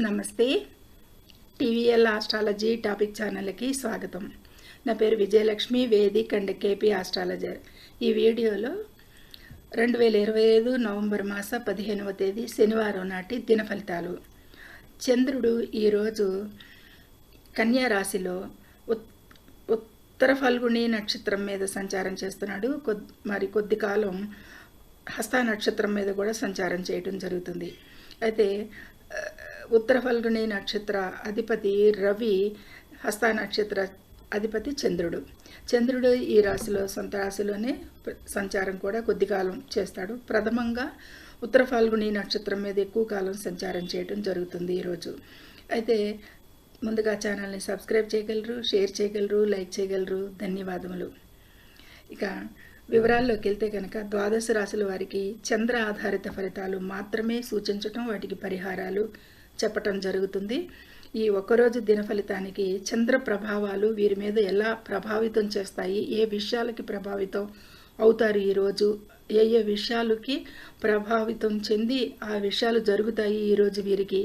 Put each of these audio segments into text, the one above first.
నమస్తే. TVL astrology topic ఛానల్కి స్వాగతం. నా పేరు Vijayalakshmi, Vedic and KP astrologer. ఈ వీడియోలో 2025 నవంబర్ మాస 15వ తేదీ శనివారం నాటి దిన ఫలితాలు. చంద్రుడు ఈరోజు కన్యా రాశిలో ఉత్తర ఫల్గుణి నక్షత్రం మీద సంచారం చేస్తున్నాడు. కొద్ది కాలం హస్త నక్షత్రం మీద కూడా సంచారం చేయడం జరుగుతుంది. అయితే ఉత్తర ఫల్గుణి నక్షత్ర అధిపతి రవి, హస్త నక్షత్ర అధిపతి చంద్రుడు ఈ రాశిలో సొంత రాశిలోనే సంచారం కూడా కొద్ది కాలం చేస్తాడు. ప్రథమంగా ఉత్తర ఫల్గుణి నక్షత్రం మీద ఎక్కువ కాలం సంచారం చేయడం జరుగుతుంది ఈరోజు. అయితే ముందుగా ఛానల్ని సబ్స్క్రైబ్ చేయగలరు, షేర్ చేయగలరు, లైక్ చేయగలరు. ధన్యవాదములు. ఇక వివరాల్లోకి వెళ్తే కనుక ద్వాదశ రాశుల వారికి చంద్ర ఆధారిత ఫలితాలు మాత్రమే సూచించటం, వాటికి పరిహారాలు చెప్పటం జరుగుతుంది. ఈ ఒక్కరోజు దిన ఫలితానికి చంద్ర ప్రభావాలు వీరి మీద ఎలా ప్రభావితం చేస్తాయి, ఏ విషయాలకి ప్రభావితం అవుతారు, ఈరోజు ఏ ఏ విషయాలకి ప్రభావితం చెంది ఆ విషయాలు జరుగుతాయి ఈరోజు వీరికి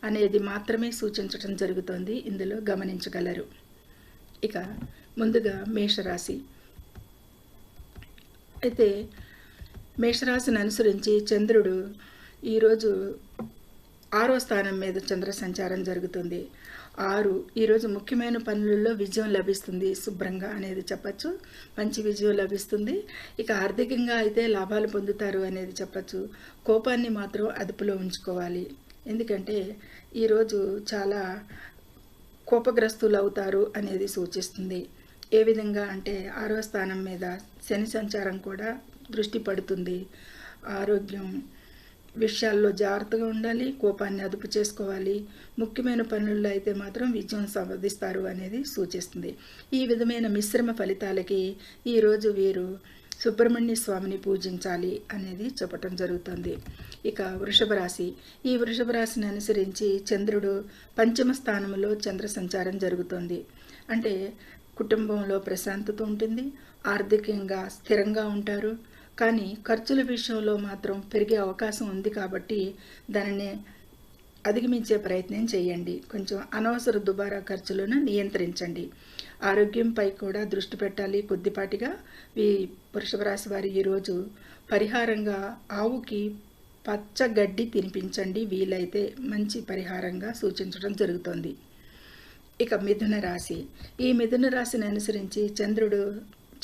అనేది మాత్రమే సూచించటం జరుగుతుంది. ఇందులో గమనించగలరు. ఇక ముందుగా మేషరాశి. అయితే మేషరాశిని అనుసరించి చంద్రుడు ఈరోజు 6వ స్థానం మీద చంద్ర సంచారం జరుగుతుంది. 6 ఈరోజు ముఖ్యమైన పనులలో విజయం లభిస్తుంది, శుభ్రంగా అనేది చెప్పచ్చు. మంచి విజయం లభిస్తుంది. ఇక ఆర్థికంగా అయితే లాభాలు పొందుతారు అనేది చెప్పచ్చు. కోపాన్ని మాత్రం అదుపులో ఉంచుకోవాలి. ఎందుకంటే ఈరోజు చాలా కోపగ్రస్తులు అవుతారు అనేది సూచిస్తుంది. ఏ విధంగా అంటే 6వ స్థానం మీద శని సంచారం కూడా దృష్టి పడుతుంది. ఆరోగ్యం విషయాల్లో జాగ్రత్తగా ఉండాలి, కోపాన్ని అదుపు చేసుకోవాలి. ముఖ్యమైన పనుల్లో అయితే మాత్రం విజయం సాధిస్తారు అనేది సూచిస్తుంది. ఈ విధమైన మిశ్రమ ఫలితాలకి ఈరోజు వీరు సుబ్రహ్మణ్య స్వామిని పూజించాలి అనేది చెప్పటం జరుగుతుంది. ఇక వృషభ రాశి. ఈ వృషభ రాశిని అనుసరించి చంద్రుడు పంచమ స్థానంలో చంద్ర సంచారం జరుగుతుంది. అంటే కుటుంబంలో ప్రశాంతత ఉంటుంది, ఆర్థికంగా స్థిరంగా ఉంటారు. కానీ ఖర్చుల విషయంలో మాత్రం పెరిగే అవకాశం ఉంది. కాబట్టి దానిని అధిగమించే ప్రయత్నం చేయండి. కొంచెం అనవసర దుబారా ఖర్చులను నియంత్రించండి. ఆరోగ్యంపై కూడా దృష్టి పెట్టాలి కొద్దిపాటిగా. ఈ వృషభ రాశి వారి ఈరోజు పరిహారంగా ఆవుకి పచ్చ గడ్డి తినిపించండి, వీలైతే మంచి పరిహారంగా సూచించడం జరుగుతుంది. ఇక మిథున రాశి. ఈ మిథున రాశిని అనుసరించి చంద్రుడు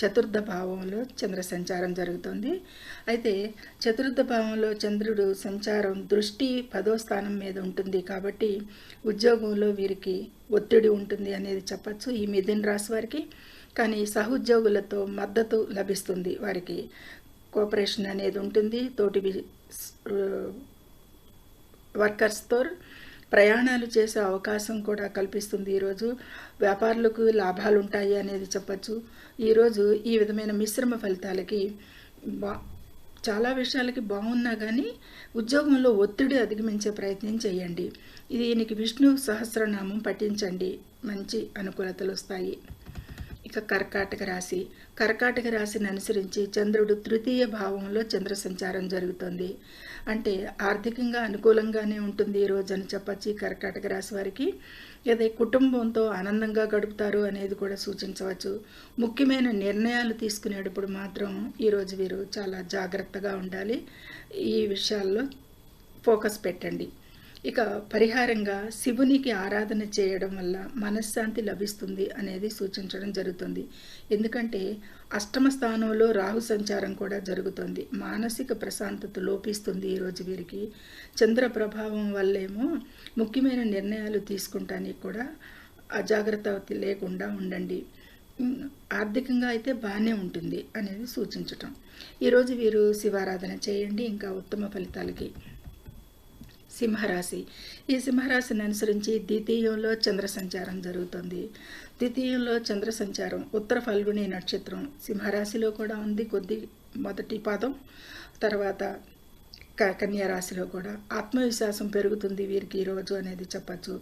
చతుర్థ భావంలో చంద్ర సంచారం జరుగుతుంది. అయితే చతుర్థ భావంలో చంద్రుడు సంచారం దృష్టి 10వ స్థానం మీద ఉంటుంది. కాబట్టి ఉద్యోగంలో వీరికి ఒత్తిడి ఉంటుంది అనేది చెప్పచ్చు ఈ మిథున రాశి వారికి. కానీ సహోద్యోగులతో మద్దతు లభిస్తుంది. వారికి కోఆపరేషన్ అనేది ఉంటుంది. తోటి వర్కర్స్తో ప్రయాణాలు చేసే అవకాశం కూడా కల్పిస్తుంది. ఈరోజు వ్యాపారులకు లాభాలు ఉంటాయి అనేది చెప్పచ్చు. ఈరోజు ఈ విధమైన మిశ్రమ ఫలితాలకి చాలా విషయాలకి బాగున్నా కానీ ఉద్యోగంలో ఒత్తిడి అధిగమించే ప్రయత్నం చేయండి. దీనికి విష్ణు సహస్రనామం పఠించండి, మంచి అనుకూలతలు వస్తాయి. ఇక కర్కాటక రాశి. కర్కాటక రాశిని అనుసరించి చంద్రుడు తృతీయ భావంలో చంద్ర సంచారం జరుగుతుంది. అంటే ఆర్థికంగా అనుకూలంగానే ఉంటుంది ఈరోజు అని చెప్పచ్చు కర్కాటక రాశి వారికి. అదే కుటుంబంతో ఆనందంగా గడుపుతారు అనేది కూడా సూచించవచ్చు. ముఖ్యమైన నిర్ణయాలు తీసుకునేటప్పుడు మాత్రం ఈరోజు వీరు చాలా జాగ్రత్తగా ఉండాలి. ఈ విషయాల్లో ఫోకస్ పెట్టండి. ఇక పరిహారంగా శివునికి ఆరాధన చేయడం వల్ల మనశ్శాంతి లభిస్తుంది అనేది సూచించడం జరుగుతుంది. ఎందుకంటే అష్టమ స్థానంలో రాహు సంచారం కూడా జరుగుతుంది. మానసిక ప్రశాంతత లోపిస్తుంది ఈరోజు వీరికి. చంద్ర ప్రభావం వల్లేమో ముఖ్యమైన నిర్ణయాలు తీసుకుంటానికి కూడా అజాగ్రత్త లేకుండా ఉండండి. ఆర్థికంగా అయితే బాగానే ఉంటుంది అనేది సూచించటం. ఈరోజు వీరు శివారాధన చేయండి. ఇంకా ఉత్తమ ఫలితాలకి. సింహరాశి. ఈ సింహరాశిని అనుసరించి ద్వితీయంలో చంద్ర సంచారం జరుగుతుంది. ద్వితీయంలో చంద్ర సంచారం ఉత్తర ఫల్గుణి నక్షత్రం సింహరాశిలో కూడా ఉంది. మొదటి పాదం, తర్వాత కన్యా రాశిలో కూడా ఆత్మవిశ్వాసం పెరుగుతుంది వీరికి ఈరోజు అనేది చెప్పచ్చు.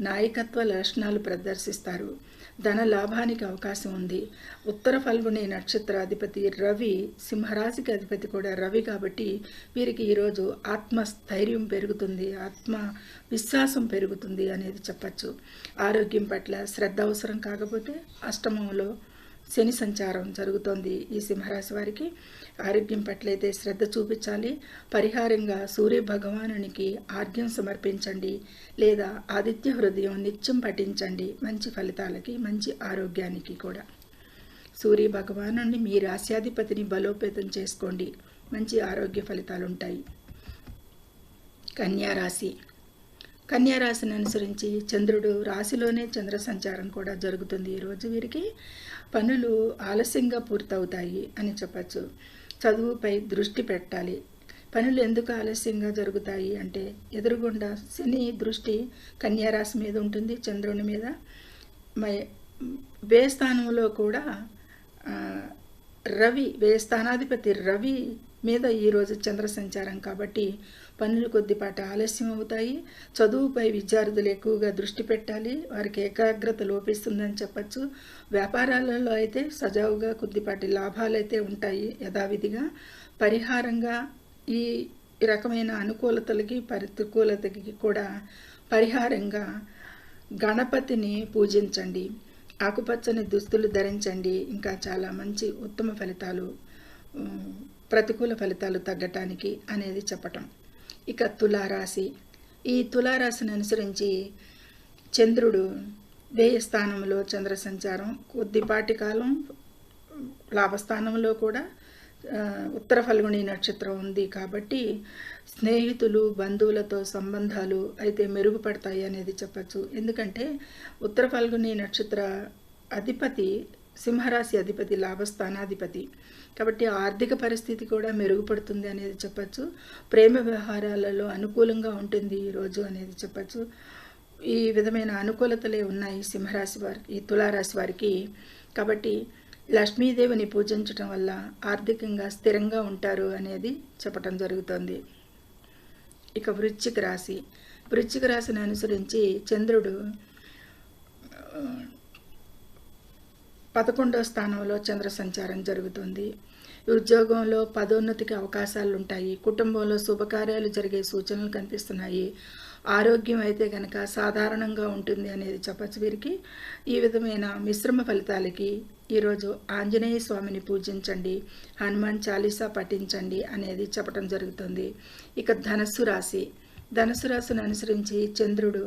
నాయకత్వ లక్షణాలు ప్రదర్శిస్తారు. ధన లాభానికి అవకాశం ఉంది. ఉత్తర ఫల్గుని నక్షత్రాధిపతి రవి, సింహరాశికి అధిపతి కూడా రవి కాబట్టి వీరికి ఈరోజు ఆత్మస్థైర్యం పెరుగుతుంది, ఆత్మ విశ్వాసం పెరుగుతుంది అనేది చెప్పచ్చు. ఆరోగ్యం పట్ల శ్రద్ధ అవసరం. కాకపోతే అష్టమంలో శని సంచారం జరుగుతోంది. ఈ సింహరాశి వారికి ఆరోగ్యం పట్ల అయితే శ్రద్ధ చూపించాలి. పరిహారంగా సూర్య భగవానునికి ఆర్ఘ్యం సమర్పించండి లేదా ఆదిత్య హృదయం నిత్యం పఠించండి. మంచి ఫలితాలకి, మంచి ఆరోగ్యానికి కూడా. సూర్య భగవానుని మీ రాశ్యాధిపతిని బలోపేతం చేసుకోండి, మంచి ఆరోగ్య ఫలితాలు ఉంటాయి. కన్యారాశి. కన్యారాశిని అనుసరించి చంద్రుడు రాశిలోనే చంద్ర సంచారం కూడా జరుగుతుంది. ఈరోజు వీరికి పనులు ఆలస్యంగా పూర్తవుతాయి అని చెప్పచ్చు. చదువుపై దృష్టి పెట్టాలి. పనులు ఎందుకు ఆలస్యంగా జరుగుతాయి అంటే ఎదురుగుండా శని దృష్టి కన్యారాశి మీద ఉంటుంది, చంద్రుని మీద. వ్యయ స్థానంలో కూడా రవి, వ్యయ స్థానాధిపతి రవి మీద ఈరోజు చంద్ర సంచారం కాబట్టి పనులు కొద్దిపాటి ఆలస్యం అవుతాయి. చదువుపై విద్యార్థులు ఎక్కువగా దృష్టి పెట్టాలి, వారికి ఏకాగ్రత లోపిస్తుందని చెప్పచ్చు. వ్యాపారాలలో అయితే సజావుగా కొద్దిపాటి లాభాలు అయితే ఉంటాయి యథావిధిగా. పరిహారంగా ఈ రకమైన అనుకూలతలకి ప్రతికూలతకి కూడా పరిహారంగా గణపతిని పూజించండి, ఆకుపచ్చని దుస్తులు ధరించండి. ఇంకా చాలా మంచి ఉత్తమ ఫలితాలు, ప్రతికూల ఫలితాలు తగ్గటానికి అనేది చెప్పటం. ఇక తులారాశి. ఈ తులారాశిని అనుసరించి చంద్రుడు వ్యయ స్థానంలో చంద్ర సంచారం కొద్దిపాటి కాలం, లాభస్థానంలో కూడా ఉత్తర ఫల్గుని నక్షత్రం ఉంది కాబట్టి స్నేహితులు, బంధువులతో సంబంధాలు అయితే మెరుగుపడతాయి అనేది చెప్పచ్చు. ఎందుకంటే ఉత్తర ఫల్గుని నక్షత్ర అధిపతి సింహరాశి అధిపతి, లాభస్థానాధిపతి కాబట్టి ఆర్థిక పరిస్థితి కూడా మెరుగుపడుతుంది అనేది చెప్పచ్చు. ప్రేమ వ్యవహారాలలో అనుకూలంగా ఉంటుంది ఈరోజు అనేది చెప్పచ్చు. ఈ విధమైన అనుకూలతలే ఉన్నాయి సింహరాశి వారికి, ఈ తులారాశి వారికి. కాబట్టి లక్ష్మీదేవిని పూజించడం వల్ల ఆర్థికంగా స్థిరంగా ఉంటారు అనేది చెప్పటం జరుగుతుంది. ఇక వృశ్చిక రాశి. వృశ్చిక రాశిని అనుసరించి చంద్రుడు 11వ స్థానంలో చంద్ర సంచారం జరుగుతుంది. ఉద్యోగంలో పదోన్నతికి అవకాశాలు ఉంటాయి. కుటుంబంలో శుభకార్యాలు జరిగే సూచనలు కనిపిస్తున్నాయి. ఆరోగ్యం అయితే కనుక సాధారణంగా ఉంటుంది అనేది చెప్పచ్చు వీరికి. ఈ విధమైన మిశ్రమ ఫలితాలకి ఈరోజు ఆంజనేయ స్వామిని పూజించండి, హనుమాన్ చాలీసా పఠించండి అనేది చెప్పడం జరుగుతుంది. ఇక ధనస్సు రాశి. ధనస్సు రాశిని అనుసరించి చంద్రుడు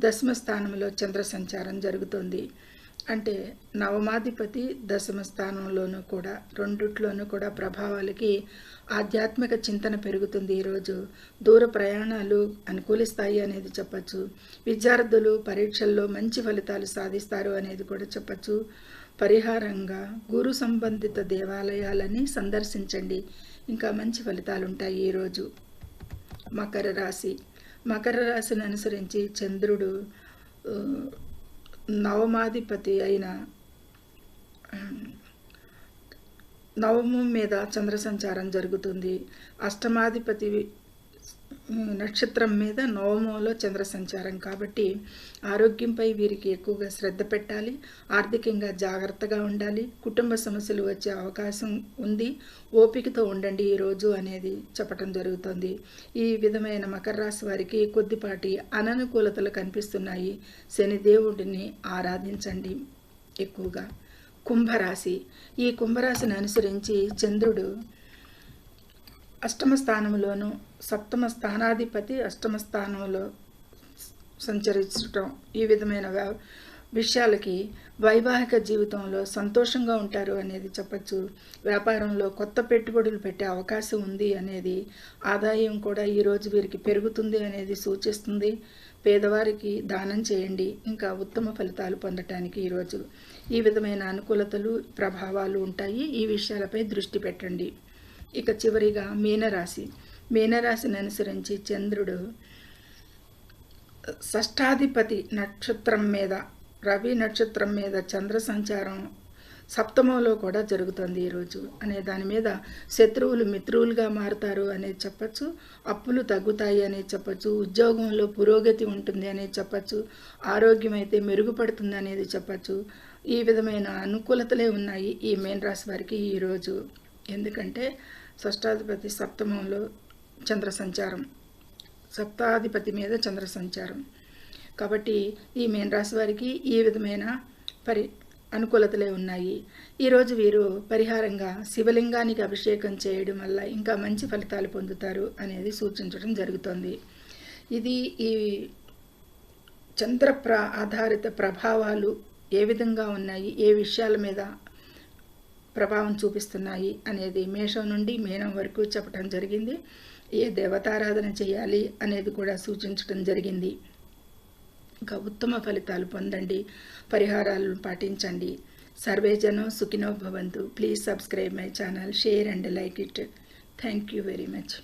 10వ స్థానంలో చంద్ర సంచారం జరుగుతుంది. అంటే నవమాధిపతి 10వ స్థానంలోనూ కూడా, రెండిట్లోనూ కూడా ప్రభావాలకి ఆధ్యాత్మిక చింతన పెరుగుతుంది. ఈరోజు దూర ప్రయాణాలు అనుకూలిస్తాయి అనేది చెప్పచ్చు. విద్యార్థులు పరీక్షల్లో మంచి ఫలితాలు సాధిస్తారు అనేది కూడా చెప్పచ్చు. పరిహారంగా గురు సంబంధిత దేవాలయాలని సందర్శించండి, ఇంకా మంచి ఫలితాలు ఉంటాయి ఈరోజు. మకర రాశి. మకర రాశిని అనుసరించి చంద్రుడు నవమాధిపతి అయిన నవమం మీద చంద్ర సంచారం జరుగుతుంది. అష్టమాధిపతి నక్షత్రం మీద నవమంలో చంద్ర సంచారం కాబట్టి ఆరోగ్యంపై వీరికి ఎక్కువగా శ్రద్ధ పెట్టాలి, ఆర్థికంగా జాగ్రత్తగా ఉండాలి. కుటుంబ సమస్యలు వచ్చే అవకాశం ఉంది, ఓపికతో ఉండండి ఈరోజు అనేది చెప్పటం జరుగుతుంది. ఈ విధమైన మకర రాశి వారికి కొద్దిపాటి అననుకూలతలు కనిపిస్తున్నాయి. శనిదేవుడిని ఆరాధించండి ఎక్కువగా. కుంభరాశి. ఈ కుంభరాశిని అనుసరించి చంద్రుడు 8వ స్థానంలోను, 7వ స్థానాధిపతి 8వ స్థానంలో సంచరించటం ఈ విధమైన విషయాలకి వైవాహిక జీవితంలో సంతోషంగా ఉంటారు అనేది చెప్పచ్చు. వ్యాపారంలో కొత్త పెట్టుబడులు పెట్టే అవకాశం ఉంది అనేది, ఆదాయం కూడా ఈరోజు వీరికి పెరుగుతుంది అనేది సూచిస్తుంది. పేదవారికి దానం చేయండి, ఇంకా ఉత్తమ ఫలితాలు పొందటానికి ఈరోజు ఈ విధమైన అనుకూలతలు, ప్రభావాలు ఉంటాయి. ఈ విషయాలపై దృష్టి పెట్టండి. ఇక చివరిగా మీనరాశి. మీనరాశిని అనుసరించి చంద్రుడు షష్ఠాధిపతి నక్షత్రం మీద, రవి నక్షత్రం మీద చంద్ర సంచారం సప్తమంలో కూడా జరుగుతుంది ఈరోజు అనే దాని మీద శత్రువులు మిత్రువులుగా మారుతారు అనేది చెప్పచ్చు, అప్పులు తగ్గుతాయి అనేది చెప్పచ్చు, ఉద్యోగంలో పురోగతి ఉంటుంది అనేది చెప్పచ్చు, ఆరోగ్యం అయితే మెరుగుపడుతుంది అనేది చెప్పచ్చు. ఈ విధమైన అనుకూలతలే ఉన్నాయి ఈ మీన రాశి వారికి ఈరోజు. ఎందుకంటే షష్టాధిపతి సప్తమంలో చంద్ర సంచారం, సప్తాధిపతి మీద చంద్ర సంచారం. కాబట్టి ఈ మీన రాశి వారికి ఈ విధమైన అనుకూలతలే ఉన్నాయి. ఈరోజు వీరు పరిహారంగా శివలింగానికి అభిషేకం చేయడం వల్ల ఇంకా మంచి ఫలితాలు పొందుతారు అనేది సూచించడం జరుగుతుంది. ఇది ఈ చంద్ర ఆధారిత ప్రభావాలు ఏ విధంగా ఉన్నాయి, ఏ విషయాల మీద ప్రభావం చూపిస్తున్నాయి అనేది మేషం నుండి మీనం వరకు చెప్పడం జరిగింది. ఏ దేవతారాధన చేయాలి అనేది కూడా సూచించడం జరిగింది. ఇంకా ఉత్తమ ఫలితాలు పొందండి, పరిహారాలను పాటించండి. సర్వే జనం సుఖినో భవంతు. Please subscribe my channel, share and like it. Thank you very much.